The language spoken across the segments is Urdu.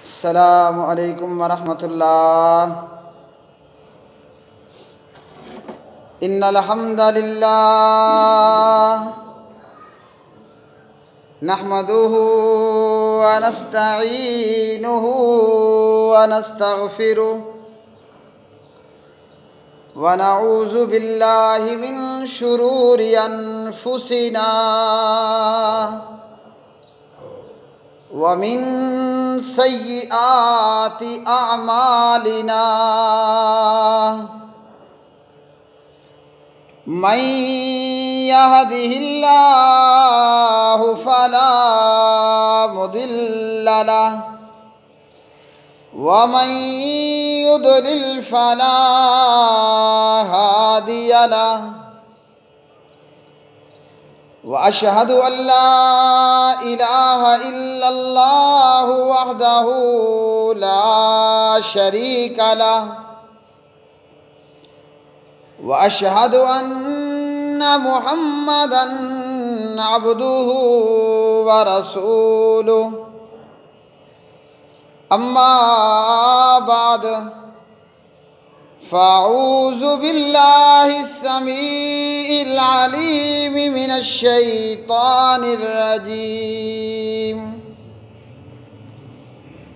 السلام علیکم ورحمۃ اللہ۔ ان الحمد للہ نحمده ونستعینه ونستغفره ونعوذ باللہ من شرور انفسنا ومن سیئات اعمالنا من يهده الله فلا مضل له ومن يضلل فلا هادي له وأشهد أن لا إله إلا الله وحده لا شريك له وأشهد أن محمدًا عبده ورسوله أما بعد فأعوذ بالله السميع العليم من الشيطان الرجيم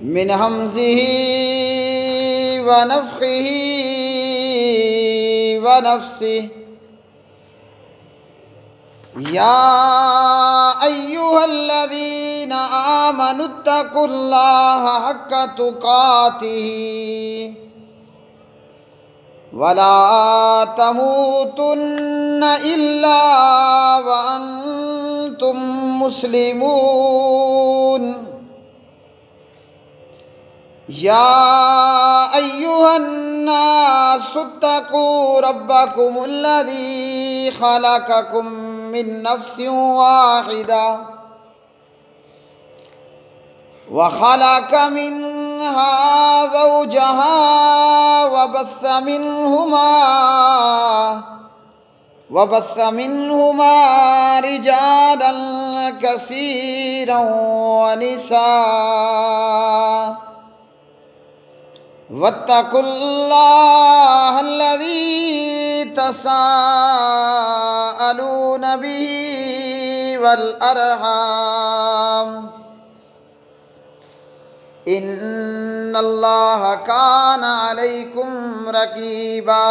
من همزه ونفخه ونفسه يا أيها الذين آمنوا اتقوا الله حق تقاته ولا تموتن إلا وأنتم مسلمون يا أيها الناس اتقوا ربكم الذي خلقكم من نفس واحدة وخلق منها زوجها وبث منهما رجالا كثيرا ونساء واتقوا الله الذي تساءلون به والأرحام إن الله كان عليكم رقيبا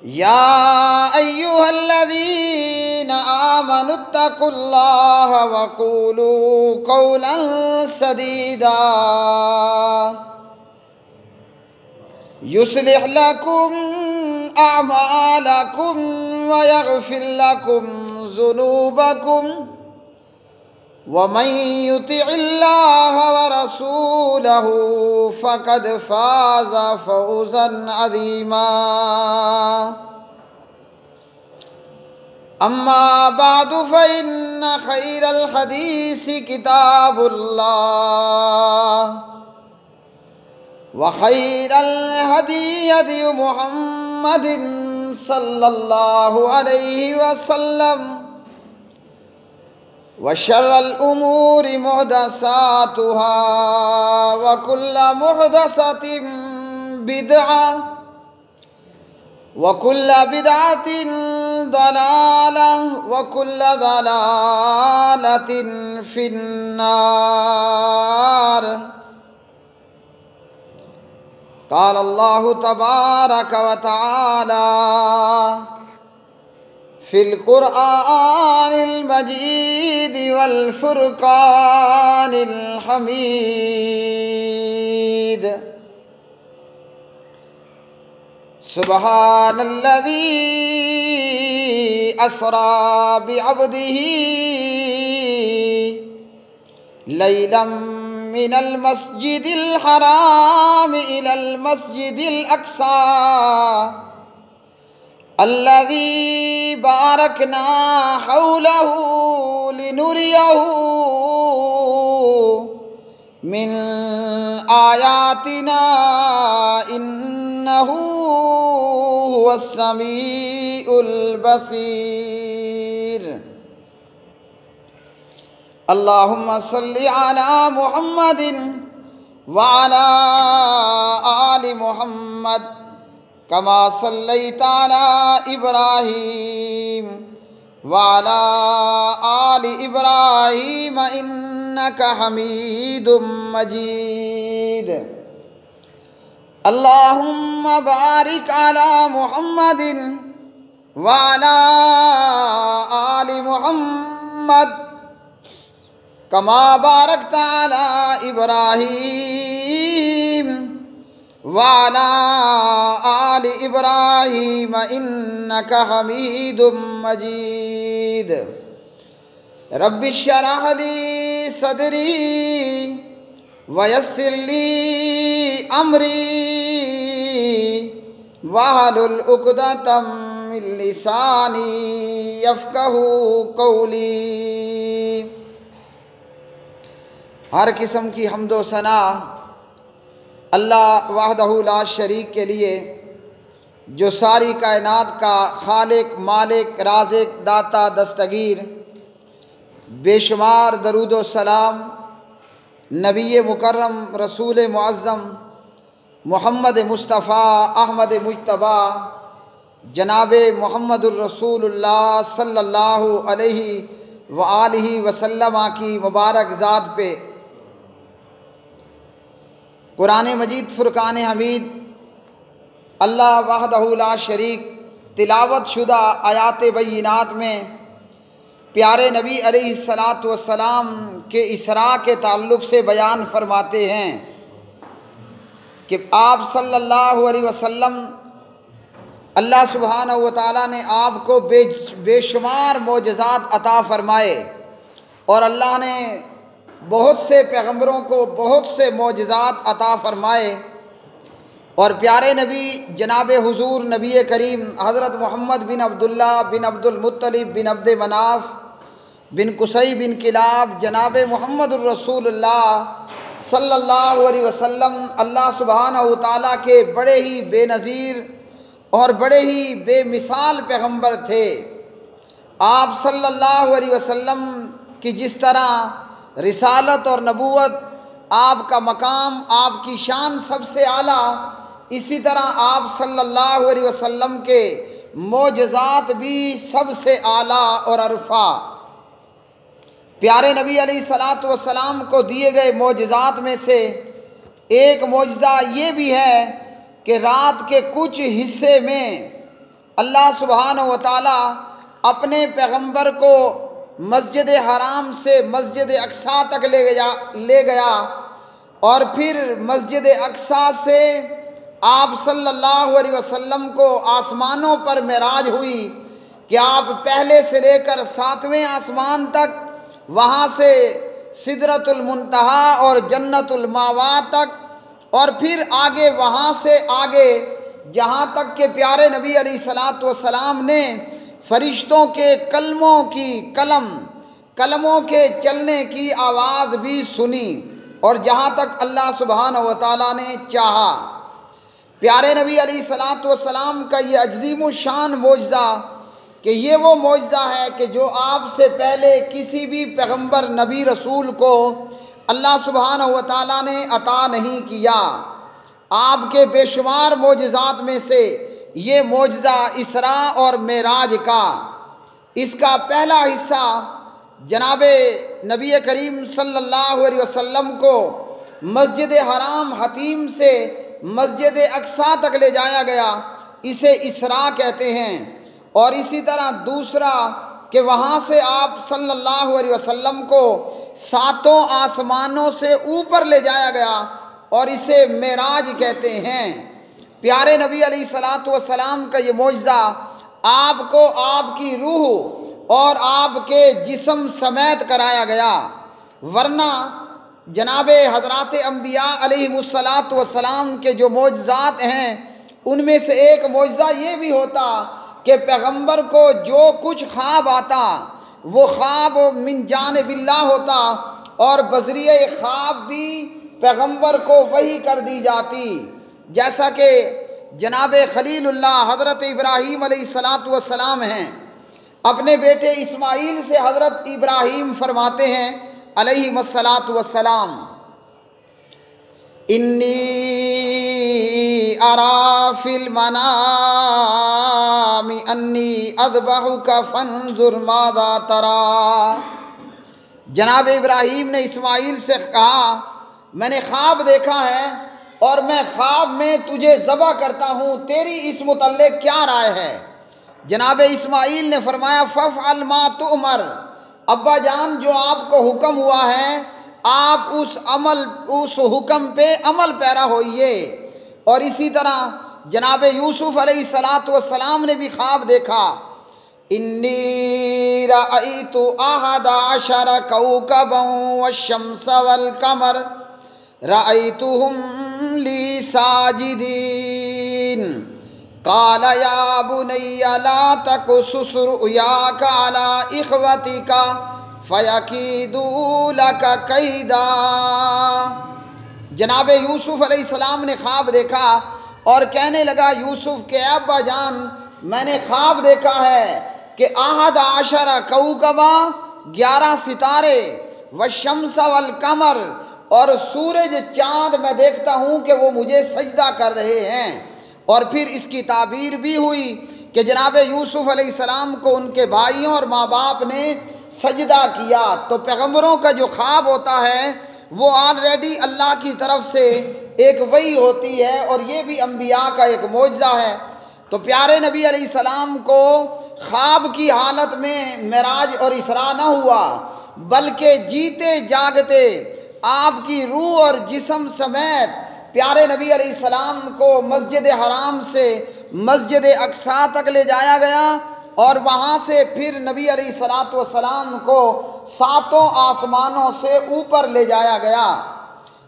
يا أيها الذين آمنوا اتقوا الله وقولوا قولا سديدا يصلح لكم أعمالكم ويغفر لكم ذنوبكم ومن يطع الله ورسوله فقد فاز فوزا عظيما أما بعد فإن خير الحديث كتاب الله وخير الهدي هدي محمد صلى الله عليه وسلم وشر الأمور محدثاتها وكل محدثة بدعة وكل بدعة ضلالة وكل ضلالة في النار قال الله تبارك وتعالى في القرآن المجيد والفرقان الحميد سبحان الذي أسرى بعبده ليلا من المسجد الحرام إلى المسجد الأقصى الذي باركنا حوله لنريه من آياتنا إنه هو السميع البصير۔ اللہم صلی علی محمد وعلی آل محمد کما صلیت علی ابراہیم وعلی آل ابراہیم انک حمید مجید۔ اللہم بارک علی محمد وعلی آل محمد کما بارکت علی ابراہیم وعلی آل ابراہیم انک حمید مجید۔ رب اشرح لی صدری ویسر لی امری واحلل عقدۃ من لسانی یفقہوا قولی۔ ہر قسم کی حمد و ثنا اللہ وحدہ لا شریک کے لیے، جو ساری کائنات کا خالق، مالک، رازق، داتا، دستگیر۔ بے شمار درود و سلام نبی مکرم، رسول معظم، محمد مصطفیٰ، احمد مجتبیٰ، جناب محمد الرسول اللہ صلی اللہ علیہ وآلہ وسلم کی مبارک ذات پہ۔ قرآن مجید فرقان حمید اللہ وحدہ لا شریک تلاوت شدہ آیات بینات میں پیارے نبی علیہ السلام کے اسراء کے تعلق سے بیان فرماتے ہیں کہ آپ صلی اللہ علیہ وسلم، اللہ سبحانہ و تعالیٰ نے آپ کو بے شمار معجزات عطا فرمائے، اور اللہ نے بہت سے پیغمبروں کو بہت سے معجزات عطا فرمائے، اور پیارے نبی جناب حضور نبی کریم حضرت محمد بن عبداللہ بن عبد المطلب بن عبد مناف بن قصی بن کلاب، جناب محمد الرسول اللہ صلی اللہ علیہ وسلم اللہ سبحانہ و تعالیٰ کے بڑے ہی بے نظیر اور بڑے ہی بے مثال پیغمبر تھے۔ آپ صلی اللہ علیہ وسلم کی جس طرح رسالت اور نبوت، آپ کا مقام، آپ کی شان سب سے اعلیٰ، اسی طرح آپ صلی اللہ علیہ وسلم کے معجزات بھی سب سے اعلیٰ اور ارفع۔ پیارے نبی علیہ السلام کو دیے گئے معجزات میں سے ایک معجزہ یہ بھی ہے کہ رات کے کچھ حصے میں اللہ سبحانہ و تعالیٰ اپنے پیغمبر کو مسجد حرام سے مسجد اقصیٰ تک لے گیا، اور پھر مسجد اقصیٰ سے آپ صلی اللہ علیہ وسلم کو آسمانوں پر معراج ہوئی کہ آپ پہلے سے لے کر 7ویں آسمان تک، وہاں سے سدرۃ المنتہا اور جنت الماوا تک، اور پھر آگے وہاں سے آگے جہاں تک کہ پیارے نبی علیہ السلام نے فرشتوں کے کلموں کے چلنے کی آواز بھی سنی، اور جہاں تک اللہ سبحانہ و تعالیٰ نے چاہا۔ پیارے نبی علیہ السلام کا یہ عظیم الشان معجزہ کہ یہ وہ معجزہ ہے کہ جو آپ سے پہلے کسی بھی پیغمبر، نبی، رسول کو اللہ سبحانہ و تعالیٰ نے عطا نہیں کیا۔ آپ کے بے شمار معجزات میں سے یہ معجزہ اسراء اور معراج کا، اس کا پہلا حصہ جناب نبی کریم صلی اللہ علیہ وسلم کو مسجد حرام حتیم سے مسجد اقصیٰ تک لے جایا گیا، اسے اسراء کہتے ہیں۔ اور اسی طرح دوسرا کہ وہاں سے آپ صلی اللہ علیہ وسلم کو 7 آسمانوں سے اوپر لے جایا گیا، اور اسے معراج کہتے ہیں۔ پیارے نبی علیہ السلام کا یہ معجزہ آپ کو آپ کی روح اور آپ کے جسم سمیت کرایا گیا، ورنہ جناب حضرات انبیاء علیہ السلام کے جو معجزات ہیں ان میں سے ایک معجزہ یہ بھی ہوتا کہ پیغمبر کو جو کچھ خواب آتا وہ خواب من جانب اللہ ہوتا، اور بذریعہ خواب بھی پیغمبر کو وحی کر دی جاتی، جیسا کہ جناب خلیل اللہ حضرت ابراہیم علیہ السلام ہیں۔ اپنے بیٹے اسماعیل سے حضرت ابراہیم فرماتے ہیں علیہم الصلاۃ والسلام، انی ارا فی المنام انی اذبحک فانظر ماذا تری۔ جناب ابراہیم نے اسماعیل سے کہا میں نے خواب دیکھا ہے اور میں خواب میں تجھے ذبح کرتا ہوں، تیری اس متعلق کیا رائے ہے؟ جناب اسماعیل نے فرمایا فافعل ما تؤمر، ابا جان جو آپ کو حکم ہوا ہے آپ اس حکم پہ عمل پیرا ہوئیے۔ اور اسی طرح جناب یوسف علیہ السلام نے بھی خواب دیکھا، انی رأیت احد عشر کوکبا والشمس والقمر رأیتهم لی ساجدین، قال یا بنی لا تقصص رؤیاک علی اخوتک فیکیدوا لک کیدا۔ جناب یوسف علیہ السلام نے خواب دیکھا اور کہنے لگا یوسف کہ ابا جان میں نے خواب دیکھا ہے کہ احد عشر کوکبا 11 ستارے، والشمس والقمر اور سورج چاند میں دیکھتا ہوں کہ وہ مجھے سجدہ کر رہے ہیں۔ اور پھر اس کی تعبیر بھی ہوئی کہ جناب یوسف علیہ السلام کو ان کے بھائیوں اور ماں باپ نے سجدہ کیا۔ تو پیغمبروں کا جو خواب ہوتا ہے وہ آلریڈی اللہ کی طرف سے ایک وحی ہوتی ہے، اور یہ بھی انبیاء کا ایک معجزہ ہے۔ تو پیارے نبی علیہ السلام کو خواب کی حالت میں معراج اور اسراء نہ ہوا، بلکہ جیتے جاگتے آپ کی روح اور جسم سمیت پیارے نبی علیہ السلام کو مسجد حرام سے مسجد اقصیٰ تک لے جایا گیا، اور وہاں سے پھر نبی علیہ السلام کو 7 آسمانوں سے اوپر لے جایا گیا۔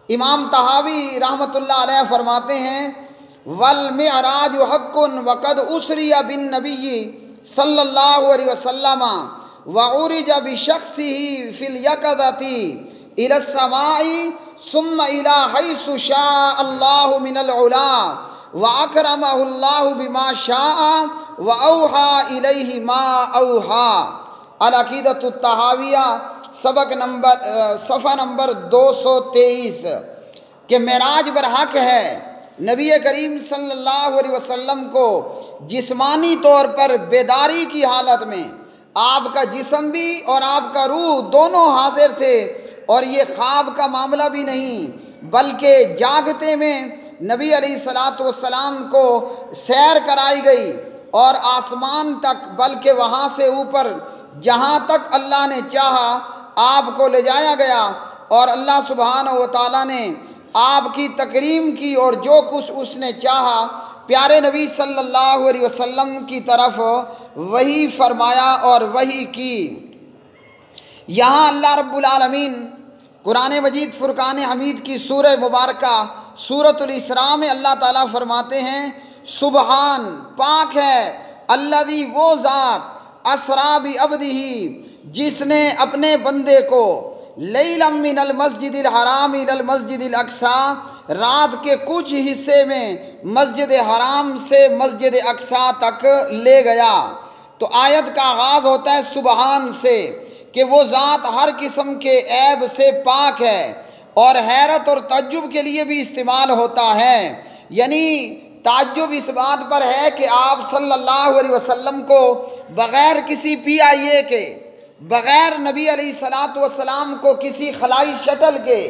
امام طحاوی رحمۃ اللہ علیہ فرماتے ہیں والمعراج حق وقد اسری بالنبی صلی اللہ علیہ وسلم وعرج بشخصه فی الیقظۃ الی السماء ثم الی حیث شاء اللہ من العلا واکرمہ اللہ بما شاء واوحى الیہ ما اوحى۔ العقیدۃ الطحاویہ صفحہ نمبر 223 کہ معراج برحق ہے۔ نبی کریم صلی اللہ علیہ وسلم کو جسمانی طور پر بیداری کی حالت میں آپ کا جسم بھی اور آپ کا روح دونوں حاضر تھے، اور یہ خواب کا معاملہ بھی نہیں بلکہ جاگتے میں نبی علیہ السلام کو سیر کرائی گئی اور آسمان تک، بلکہ وہاں سے اوپر جہاں تک اللہ نے چاہا آپ کو لے جایا گیا، اور اللہ سبحانہ و تعالیٰ نے آپ کی تکریم کی اور جو کچھ اس نے چاہا پیارے نبی صلی اللہ علیہ وسلم کی طرف وہی فرمایا اور وہی کی۔ یہاں اللہ رب العالمین قرآن مجید فرقان حمید کی سورہ مبارکہ سورۃ الاسراء میں اللہ تعالیٰ فرماتے ہیں سبحان، پاک ہے الذی وہ ذات اسراء بعبدہ جس نے اپنے بندے کو لیلا من المسجد الحرام الی المسجد الاقصیٰ رات کے کچھ حصے میں مسجد حرام سے مسجد اقصیٰ تک لے گیا۔ تو آیت کا آغاز ہوتا ہے سبحان سے کہ وہ ذات ہر قسم کے عیب سے پاک ہے، اور حیرت اور تعجب کے لیے بھی استعمال ہوتا ہے، یعنی تعجب اس بات پر ہے کہ آپ صلی اللہ علیہ وسلم کو بغیر کسی PIA کے، بغیر نبی علیہ السلام کو کسی خلائی شٹل کے،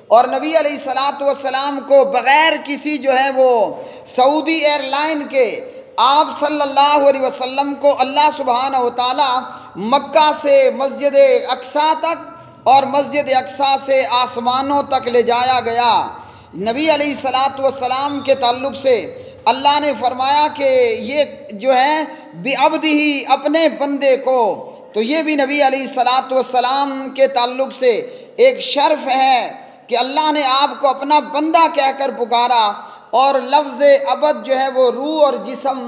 اور نبی علیہ السلام کو بغیر کسی جو ہے وہ سعودی ایئر لائن کے، آپ صلی اللہ علیہ وسلم کو اللہ سبحانہ و تعالی مکہ سے مسجد اقصیٰ تک اور مسجد اقصیٰ سے آسمانوں تک لے جایا گیا۔ نبی علیہ السلام کے تعلق سے اللہ نے فرمایا کہ یہ جو ہے بعبدہ اپنے بندے کو، تو یہ بھی نبی علیہ السلام کے تعلق سے ایک شرف ہے کہ اللہ نے آپ کو اپنا بندہ کہہ کر پکارا، اور لفظ عبد جو ہے وہ روح اور جسم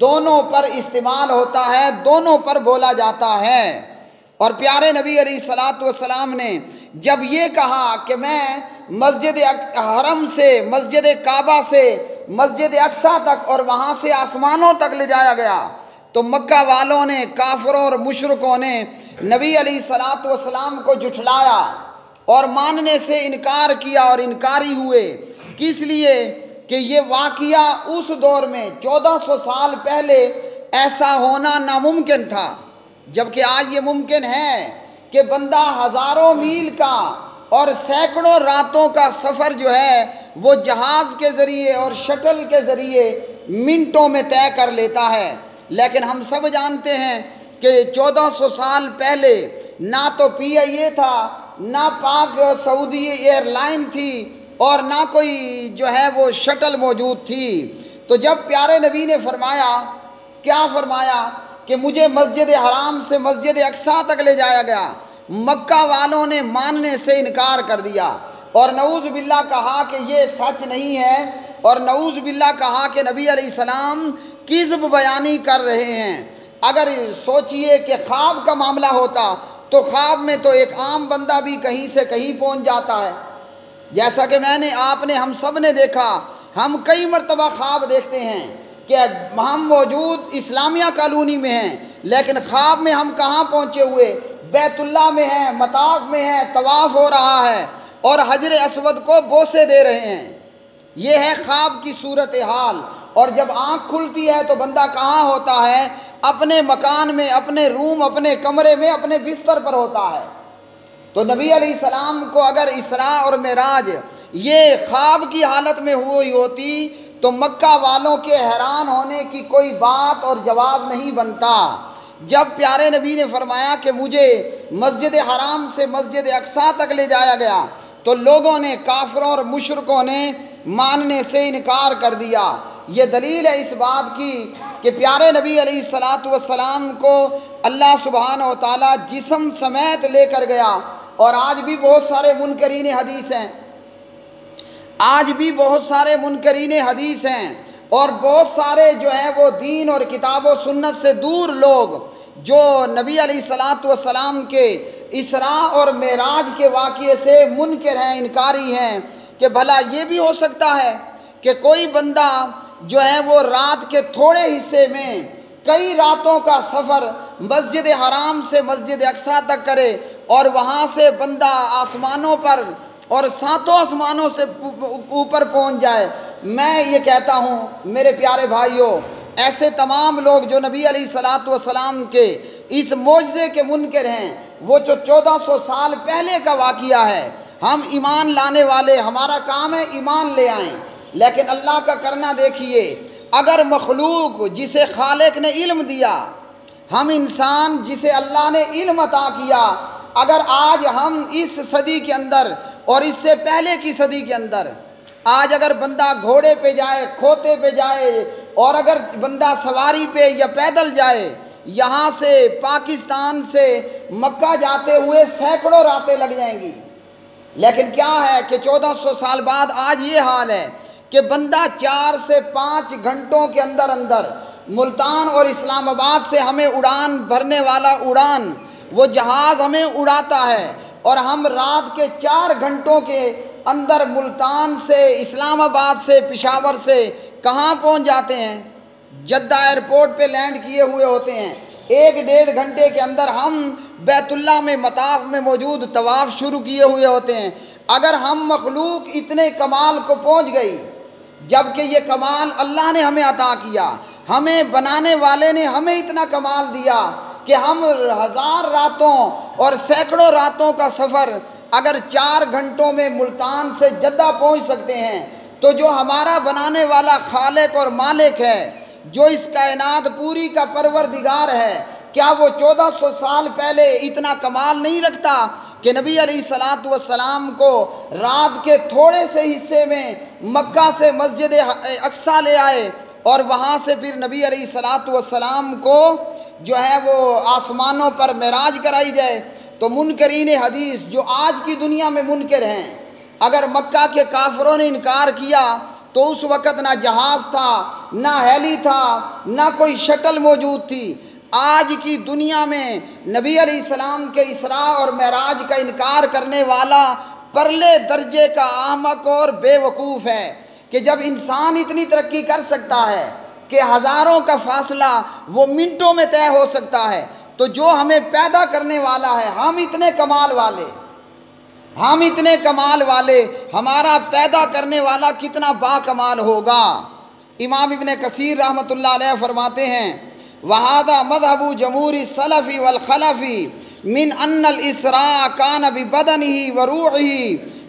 دونوں پر استعمال ہوتا ہے، دونوں پر بولا جاتا ہے۔ اور پیارے نبی علیہ السلام نے جب یہ کہا کہ میں مسجد حرم سے، مسجد کعبہ سے مسجد اقصیٰ تک اور وہاں سے آسمانوں تک لے جایا گیا، تو مکہ والوں نے، کافروں اور مشرکوں نے نبی علیہ السلام کو جھٹلایا، اور ماننے سے انکار کیا اور انکاری ہوئے، کس لیے کہ یہ واقعہ اس دور میں 1400 سال پہلے ایسا ہونا ناممکن تھا، جبکہ آج یہ ممکن ہے کہ بندہ ہزاروں میل کا اور سینکڑوں راتوں کا سفر جو ہے وہ جہاز کے ذریعے اور شٹل کے ذریعے منٹوں میں طے کر لیتا ہے۔ لیکن ہم سب جانتے ہیں کہ 1400 سال پہلے نہ تو PIA تھا، نہ پاک سعودی ایئر لائن تھی، اور نہ کوئی جو ہے وہ شٹل موجود تھی۔ تو جب پیارے نبی نے فرمایا، کیا فرمایا کہ مجھے مسجد حرام سے مسجد اقصیٰ تک لے جایا گیا، مکہ والوں نے ماننے سے انکار کر دیا اور نعوذ باللہ کہا کہ یہ سچ نہیں ہے، اور نعوذ باللہ کہا کہ نبی علیہ السلام کذب بیانی کر رہے ہیں۔ اگر سوچئے کہ خواب کا معاملہ ہوتا تو خواب میں تو ایک عام بندہ بھی کہیں سے کہیں پہنچ جاتا ہے، جیسا کہ میں نے، آپ نے، ہم سب نے دیکھا، ہم کئی مرتبہ خواب دیکھتے ہیں کہ ہم موجود اسلامیہ کالونی میں ہیں، لیکن خواب میں ہم کہاں پہنچے ہوئے؟ بیت اللہ میں ہیں، مطاف میں ہیں، طواف ہو رہا ہے اور حجر اسود کو بوسے دے رہے ہیں۔ یہ ہے خواب کی صورتحال، اور جب آنکھ کھلتی ہے تو بندہ کہاں ہوتا ہے؟ اپنے مکان میں، اپنے روم، اپنے کمرے میں، اپنے بستر پر ہوتا ہے۔ تو نبی علیہ السلام کو اگر اسراء اور معراج یہ خواب کی حالت میں ہوئی ہوتی تو مکہ والوں کے حیران ہونے کی کوئی بات اور جواز نہیں بنتا۔ جب پیارے نبی نے فرمایا کہ مجھے مسجد حرام سے مسجد اقصیٰ تک لے جایا گیا تو لوگوں نے، کافروں اور مشرکوں نے ماننے سے انکار کر دیا۔ یہ دلیل ہے اس بات کی کہ پیارے نبی علیہ السلام کو اللہ سبحانہ و تعالیٰ جسم سمیت لے کر گیا، اور آج بھی بہت سارے منکرین حدیث ہیں، آج بھی بہت سارے منکرین حدیث ہیں، اور بہت سارے جو ہیں وہ دین اور کتاب و سنت سے دور لوگ جو نبی علیہ السلام کے اسراء اور معراج کے واقعے سے منکر ہیں، انکاری ہیں، کہ بھلا یہ بھی ہو سکتا ہے کہ کوئی بندہ جو ہے وہ رات کے تھوڑے حصے میں کئی راتوں کا سفر مسجد حرام سے مسجد اقصیٰ تک کرے اور وہاں سے بندہ آسمانوں پر اور ساتوں آسمانوں سے اوپر پہنچ جائے۔ میں یہ کہتا ہوں میرے پیارے بھائیوں، ایسے تمام لوگ جو نبی علیہ السلام کے اس معجزے کے منکر ہیں، وہ جو 1400 سال پہلے کا واقعہ ہے، ہم ایمان لانے والے، ہمارا کام ہے ایمان لے آئیں، لیکن اللہ کا کرنا دیکھیے، اگر مخلوق جسے خالق نے علم دیا، ہم انسان جسے اللہ نے علم عطا کیا، اگر آج ہم اس صدی کے اندر اور اس سے پہلے کی صدی کے اندر آج اگر بندہ گھوڑے پہ جائے، کھوتے پہ جائے، اور اگر بندہ سواری پہ یا پیدل جائے، یہاں سے پاکستان سے مکہ جاتے ہوئے سینکڑوں راتیں لگ جائیں گی، لیکن کیا ہے کہ 1400 سال بعد آج یہ حال ہے کہ بندہ 4 سے 5 گھنٹوں کے اندر اندر ملتان اور اسلام آباد سے ہمیں اڑان بھرنے والا اڑان وہ جہاز ہمیں اڑاتا ہے، اور ہم رات کے 4 گھنٹوں کے اندر ملتان سے، اسلام آباد سے، پشاور سے کہاں پہنچ جاتے ہیں؟ جدہ ایئرپورٹ پہ لینڈ کیے ہوئے ہوتے ہیں، 1-1.5 گھنٹے کے اندر ہم بیت اللہ میں مطاف میں موجود طواف شروع کیے ہوئے ہوتے ہیں۔ اگر ہم مخلوق اتنے کمال کو پہنچ گئی، جبکہ یہ کمال اللہ نے ہمیں عطا کیا، ہمیں بنانے والے نے ہمیں اتنا کمال دیا کہ ہم 1000 راتوں اور سینکڑوں راتوں کا سفر اگر 4 گھنٹوں میں ملتان سے جدہ پہنچ سکتے ہیں، تو جو ہمارا بنانے والا خالق اور مالک ہے، جو اس کائنات پوری کا پروردگار ہے، کیا وہ 1400 سال پہلے اتنا کمال نہیں رکھتا کہ نبی علیہ السلام کو رات کے تھوڑے سے حصے میں مکہ سے مسجد اقصیٰ لے آئے، اور وہاں سے پھر نبی علیہ السلام کو جو ہے وہ آسمانوں پر معراج کرائی جائے؟ تو منکرین حدیث جو آج کی دنیا میں منکر ہیں، اگر مکہ کے کافروں نے انکار کیا تو اس وقت نہ جہاز تھا، نہ ہیلی تھا، نہ کوئی شٹل موجود تھی۔ آج کی دنیا میں نبی علیہ السلام کے اسراء اور معراج کا انکار کرنے والا پرلے درجے کا احمق اور بے وقوف ہے، کہ جب انسان اتنی ترقی کر سکتا ہے کہ ہزاروں کا فاصلہ وہ منٹوں میں طے ہو سکتا ہے، تو جو ہمیں پیدا کرنے والا ہے، ہم اتنے کمال والے، ہم اتنے کمال والے، ہمارا پیدا کرنے والا کتنا با کمال ہوگا۔ امام ابن کثیر رحمۃ اللہ علیہ فرماتے ہیں وَهَذَا مَذْهَبُ جَمْهُورِ السَّلَفِ وَالْخَلَفِ مِنْ أَنَّ الْإِسْرَاءَ كَانَ بِبَدَنِهِ وَرُوحِهِ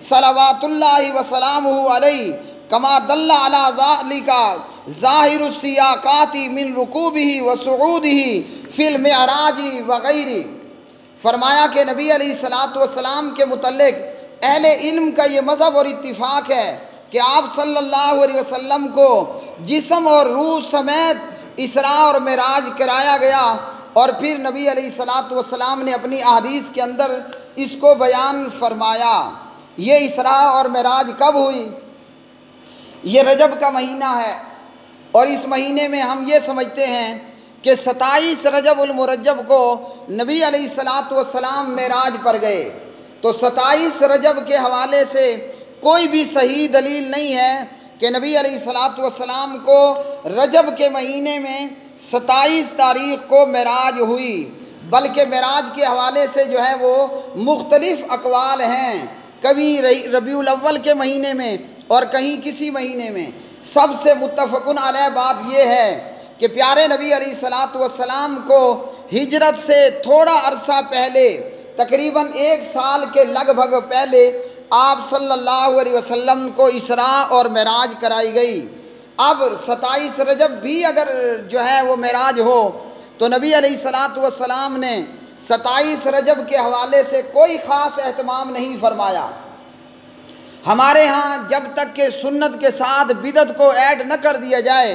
صلوات اللہ وسلامہ علیہ كما دل على ذلك ظاہر السیاقات من رکوبہ وصعودہ فی المعراج وغیرہ۔ فرمایا کہ نبی علیہ الصلوۃ والسلام کے متعلق اہل علم کا یہ مذہب اور اتفاق ہے کہ آپ صلی اللہ علیہ وسلم کو جسم اور روح سمیت اسراء اور معراج کرایا گیا، اور پھر نبی علیہ الصلوۃ والسلام نے اپنی احادیث کے اندر اس کو بیان فرمایا۔ یہ اسراء اور معراج کب ہوئی؟ یہ رجب کا مہینہ ہے، اور اس مہینے میں ہم یہ سمجھتے ہیں کہ 27 رجب المرجب کو نبی علیہ الصلوۃ والسلام معراج پر گئے۔ تو 27 رجب کے حوالے سے کوئی بھی صحیح دلیل نہیں ہے کہ نبی علیہ الصلوۃ والسلام کو رجب کے مہینے میں 27 تاریخ کو معراج ہوئی، بلکہ معراج کے حوالے سے جو ہے وہ مختلف اقوال ہیں، کبھی ربیع الاول کے مہینے میں اور کہیں کسی مہینے میں۔ سب سے متفقن علیہ بات یہ ہے کہ پیارے نبی علیہ الصلوۃ والسلام کو ہجرت سے تھوڑا عرصہ پہلے، تقریباً 1 سال کے لگ بھگ پہلے، آپ صلی اللہ علیہ وسلم کو اسراء اور معراج کرائی گئی۔ اب 27 رجب بھی اگر جو ہے وہ معراج ہو تو نبی علیہ الصلوۃ والسلام نے 27 رجب کے حوالے سے کوئی خاص اہتمام نہیں فرمایا۔ ہمارے ہاں جب تک کہ سنت کے ساتھ بدعت کو ایڈ نہ کر دیا جائے،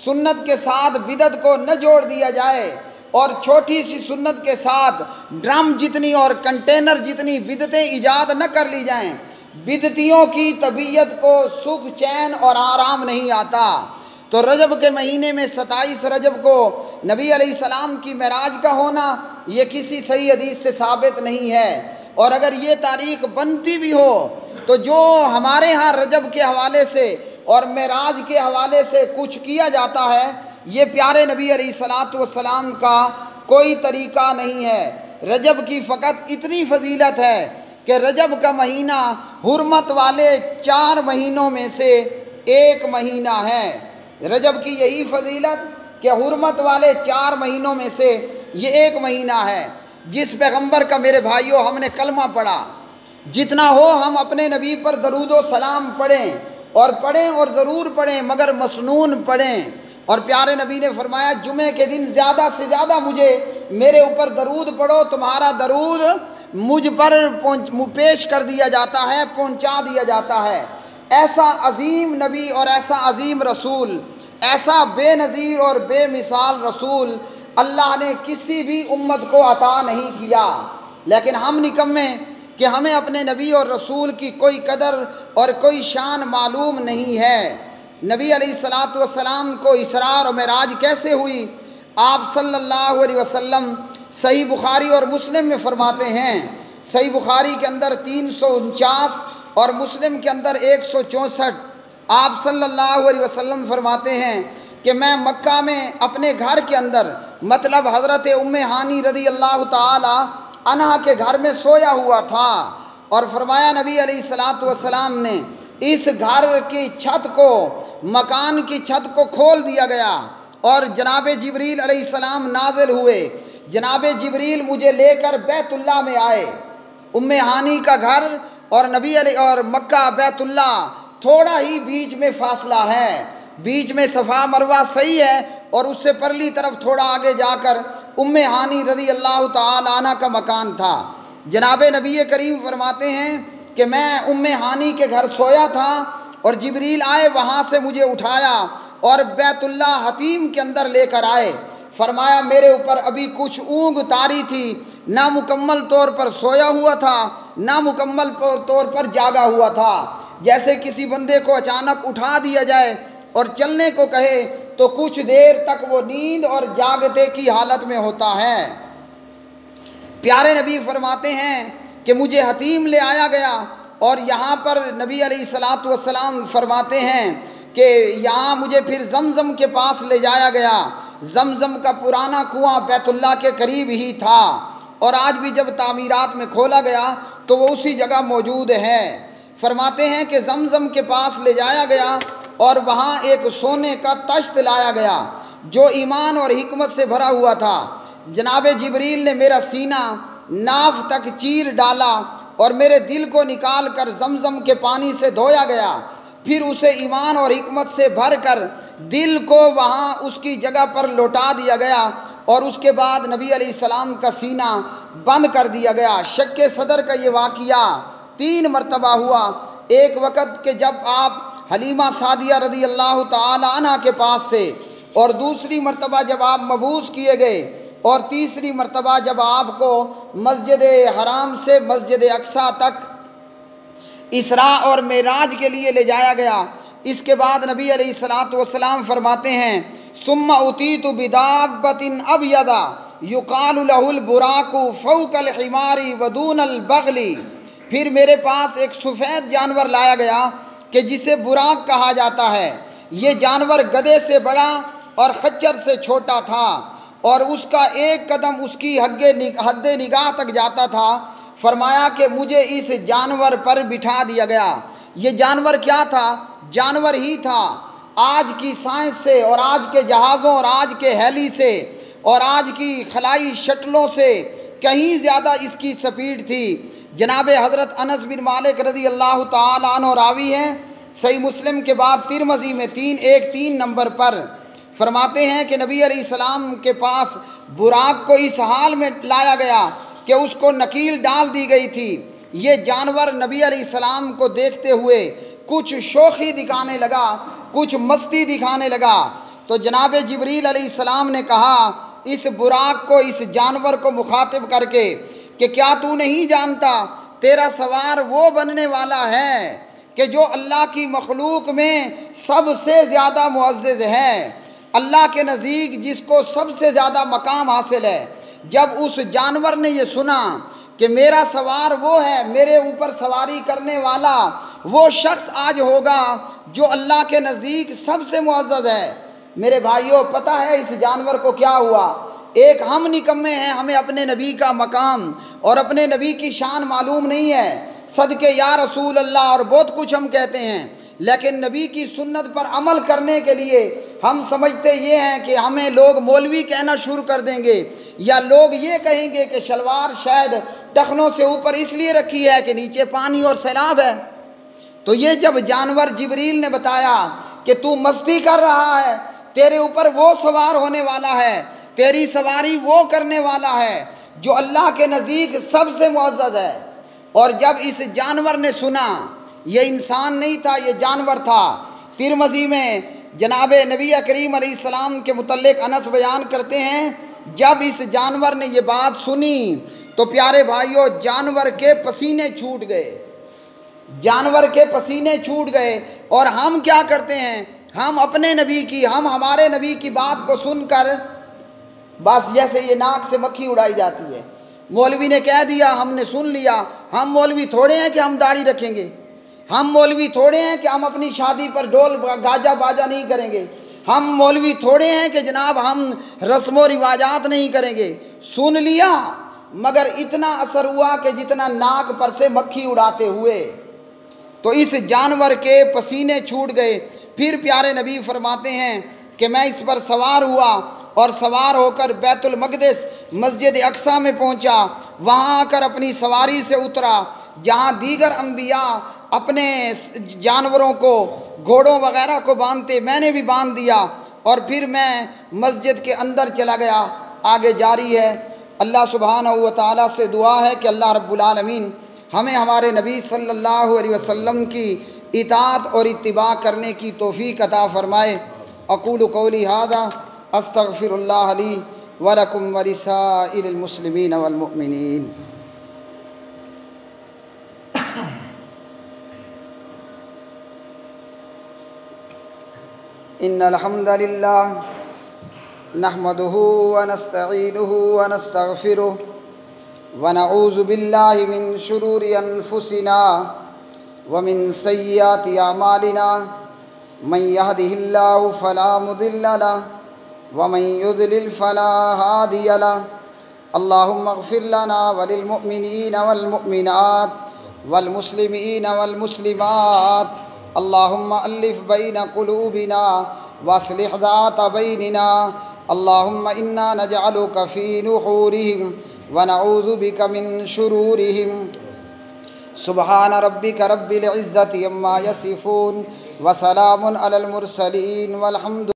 سنت کے ساتھ بدعت کو نہ جوڑ دیا جائے، اور چھوٹی سی سنت کے ساتھ ڈرم جتنی اور کنٹینر جتنی بدعتیں ایجاد نہ کر لی جائیں، بدعتیوں کی طبیعت کو سکھ چین اور آرام نہیں آتا۔ تو رجب کے مہینے میں 27 رجب کو نبی علیہ السلام کی معراج کا ہونا یہ کسی صحیح حدیث سے ثابت نہیں ہے، اور اگر یہ تاریخ بنتی بھی ہو تو جو ہمارے ہاں رجب کے حوالے سے اور معراج کے حوالے سے کچھ کیا جاتا ہے، یہ پیارے نبی علیہ الصلوۃ والسلام کا کوئی طریقہ نہیں ہے۔ رجب کی فقط اتنی فضیلت ہے کہ رجب کا مہینہ حرمت والے 4 مہینوں میں سے ایک مہینہ ہے۔ رجب کی یہی فضیلت کہ حرمت والے 4 مہینوں میں سے یہ ایک مہینہ ہے جس پیغمبر کا میرے بھائیوں ہم نے کلمہ پڑھا۔ جتنا ہو ہم اپنے نبی پر درود و سلام پڑھیں اور ضرور پڑھیں، مگر مسنون پڑھیں۔ اور پیارے نبی نے فرمایا جمعے کے دن زیادہ سے زیادہ میرے اوپر درود پڑھو، تمہارا درود مجھ پر پیش کر دیا جاتا ہے، پہنچا دیا جاتا ہے۔ ایسا عظیم نبی اور ایسا عظیم رسول، ایسا بے نظیر اور بے مثال رسول اللہ نے کسی بھی امت کو عطا نہیں کیا۔ لیکن ہم نکمے کہ ہمیں اپنے نبی اور رسول کی کوئی قدر اور کوئی شان معلوم نہیں ہے۔ نبی علیہ الصلوۃ والسلام کو اسراء اور معراج کیسے ہوئی؟ آپ صلی اللہ علیہ وسلم صحیح بخاری اور مسلم میں فرماتے ہیں، صحیح بخاری کے اندر 349 اور مسلم کے اندر 164، آپ صلی اللہ علیہ وسلم فرماتے ہیں کہ میں مکہ میں اپنے گھر کے اندر، مطلب حضرت ام ہانی رضی اللہ تعالی عنہا کے گھر میں سویا ہوا تھا، اور فرمایا نبی علیہ الصلوۃ والسلام نے اس گھر کی چھت کو، مکان کی چھت کو کھول دیا گیا، اور جناب جبریل علیہ السلام نازل ہوئے۔ جناب جبریل مجھے لے کر بیت اللہ میں آئے۔ ام ہانی کا گھر اور نبی علیہ اور مکہ بیت اللہ تھوڑا ہی بیچ میں فاصلہ ہے، بیچ میں صفا مروہ صحیح ہے، اور اس سے پرلی طرف تھوڑا آگے جا کر ام ہانی رضی اللہ تعالی عنہ کا مکان تھا۔ جناب نبی کریم فرماتے ہیں کہ میں ام ہانی کے گھر سویا تھا، اور جبریل آئے، وہاں سے مجھے اٹھایا اور بیت اللہ حتیم کے اندر لے کر آئے۔ فرمایا میرے اوپر ابھی کچھ اونگ طاری تھی، نہ مکمل طور پر سویا ہوا تھا، نہ مکمل طور پر جاگا ہوا تھا۔ جیسے کسی بندے کو اچانک اٹھا دیا جائے اور چلنے کو کہے تو کچھ دیر تک وہ نیند اور جاگتے کی حالت میں ہوتا ہے۔ پیارے نبی فرماتے ہیں کہ مجھے حتیم لے آیا گیا، اور یہاں پر نبی علیہ الصلوۃ والسلام فرماتے ہیں کہ یہاں مجھے پھر زمزم کے پاس لے جایا گیا۔ زمزم کا پرانا کنواں بیت اللہ کے قریب ہی تھا، اور آج بھی جب تعمیرات میں کھولا گیا تو وہ اسی جگہ موجود ہے۔ فرماتے ہیں کہ زمزم کے پاس لے جایا گیا اور وہاں ایک سونے کا تشت لایا گیا جو ایمان اور حکمت سے بھرا ہوا تھا۔ جناب جبریل نے میرا سینہ ناف تک چیر ڈالا اور میرے دل کو نکال کر زمزم کے پانی سے دھویا گیا، پھر اسے ایمان اور حکمت سے بھر کر دل کو وہاں اس کی جگہ پر لوٹا دیا گیا، اور اس کے بعد نبی علیہ السلام کا سینہ بند کر دیا گیا۔ شک صدر کا یہ واقعہ 3 مرتبہ ہوا۔ ایک وقت کہ جب آپ حلیمہ سعدیہ رضی اللہ تعالی عنہ کے پاس تھے، اور دوسری مرتبہ جب آپ مبعوث کیے گئے، اور تیسری مرتبہ جب آپ کو مسجد حرام سے مسجد اقصیٰ تک اسراء اور معراج کے لیے لے جایا گیا۔ اس کے بعد نبی علیہ الصلوۃ والسلام فرماتے ہیں ثم اتیت بدابۃ ابیض یقال لہ البراق فوق الحمار ودون البغل، پھر میرے پاس ایک سفید جانور لایا گیا کہ جسے براق کہا جاتا ہے۔ یہ جانور گدھے سے بڑا اور خچر سے چھوٹا تھا، اور اس کا ایک قدم اس کی حد نگاہ تک جاتا تھا۔ فرمایا کہ مجھے اس جانور پر بٹھا دیا گیا۔ یہ جانور کیا تھا؟ جانور ہی تھا۔ آج کی سائنس سے اور آج کے جہازوں اور آج کے ہیلی سے اور آج کی خلائی شٹلوں سے کہیں زیادہ اس کی سپیڈ تھی۔ جناب حضرت انس بن مالک رضی اللہ تعالی عنہ راوی ہیں، صحیح مسلم کے بعد ترمذی میں 313 نمبر پر فرماتے ہیں کہ نبی علیہ السلام کے پاس براق کو اس حال میں لایا گیا کہ اس کو نکیل ڈال دی گئی تھی۔ یہ جانور نبی علیہ السلام کو دیکھتے ہوئے کچھ شوخی دکھانے لگا، کچھ مستی دکھانے لگا۔ تو جناب جبریل علیہ السلام نے کہا اس براق کو، اس جانور کو مخاطب کر کے کہ کیا تو نہیں جانتا تیرا سوار وہ بننے والا ہے کہ جو اللہ کی مخلوق میں سب سے زیادہ معزز ہے، اللہ کے نزدیک جس کو سب سے زیادہ مقام حاصل ہے۔ جب اس جانور نے یہ سنا کہ میرا سوار وہ ہے، میرے اوپر سواری کرنے والا وہ شخص آج ہوگا جو اللہ کے نزدیک سب سے معزز ہے، میرے بھائیوں پتہ ہے اس جانور کو کیا ہوا؟ ایک ہم نکمے ہیں، ہمیں اپنے نبی کا مقام اور اپنے نبی کی شان معلوم نہیں ہے، صدقے یا رسول اللہ اور بہت کچھ ہم کہتے ہیں، لیکن نبی کی سنت پر عمل کرنے کے لیے ہم سمجھتے یہ ہیں کہ ہمیں لوگ مولوی کہنا شروع کر دیں گے، یا لوگ یہ کہیں گے کہ شلوار شاید ٹخنوں سے اوپر اس لیے رکھی ہے کہ نیچے پانی اور سیلاب ہے۔ تو یہ جب جانور جبریل نے بتایا کہ تو مستی کر رہا ہے، تیرے اوپر وہ سوار ہونے والا ہے، تیری سواری وہ کرنے والا ہے جو اللہ کے نزدیک سب سے معزز ہے۔ اور جب اس جانور نے سنا، یہ انسان نہیں تھا، یہ جانور تھا۔ ترمذی میں جناب نبی کریم علیہ السلام کے متعلق انس بیان کرتے ہیں جب اس جانور نے یہ بات سنی تو پیارے بھائیوں جانور کے پسینے چھوٹ گئے، جانور کے پسینے چھوٹ گئے۔ اور ہم کیا کرتے ہیں؟ ہم اپنے نبی کی، ہمارے نبی کی بات کو سن کر بس جیسے یہ ناک سے مکھی اڑائی جاتی ہے، مولوی نے کہہ دیا ہم نے سن لیا۔ ہم مولوی تھوڑے ہیں کہ ہم داڑھی رکھیں گے، ہم مولوی تھوڑے ہیں کہ ہم اپنی شادی پر ڈول گاجا باجا نہیں کریں گے، ہم مولوی تھوڑے ہیں کہ جناب ہم رسم و رواجات نہیں کریں گے۔ سن لیا، مگر اتنا اثر ہوا کہ جتنا ناک پر سے مکھی اڑاتے ہوئے۔ تو اس جانور کے پسینے چھوٹ گئے۔ پھر پیارے نبی فرماتے ہیں کہ میں اس پر سوار ہوا اور سوار ہو کر بیت المقدس مسجد اقصیٰ میں پہنچا، وہاں آ کر اپنی سواری سے اترا جہاں دیگر انبیاء اپنے جانوروں کو، گھوڑوں وغیرہ کو باندھتے، میں نے بھی باندھ دیا، اور پھر میں مسجد کے اندر چلا گیا۔ آگے جاری ہے۔ اللہ سبحانہ و تعالیٰ سے دعا ہے کہ اللہ رب العالمین ہمیں ہمارے نبی صلی اللہ علیہ وسلم کی اطاعت اور اتباع کرنے کی توفیق عطا فرمائے۔ اقول قولی ھذا استغفر اللہ لی ولکم ولسائر المسلمین والمؤمنین۔ ان الحمد للہ نحمده ونستعینه ونستغفره ونعوذ باللہ من شرور انفسنا ومن سیئات اعمالنا من يهده الله فلا مضل له ومن يضلل فلا هادي له اللهم اغفر لنا وللمؤمنين والمؤمنات والمسلمين والمسلمات. اللهم ألف بين قلوبنا واصلح ذات بيننا. اللهم إنا نجعلك في نحورهم ونعوذ بك من شرورهم. سبحان ربك رب العزة عما يصفون وسلام على المرسلين والحمد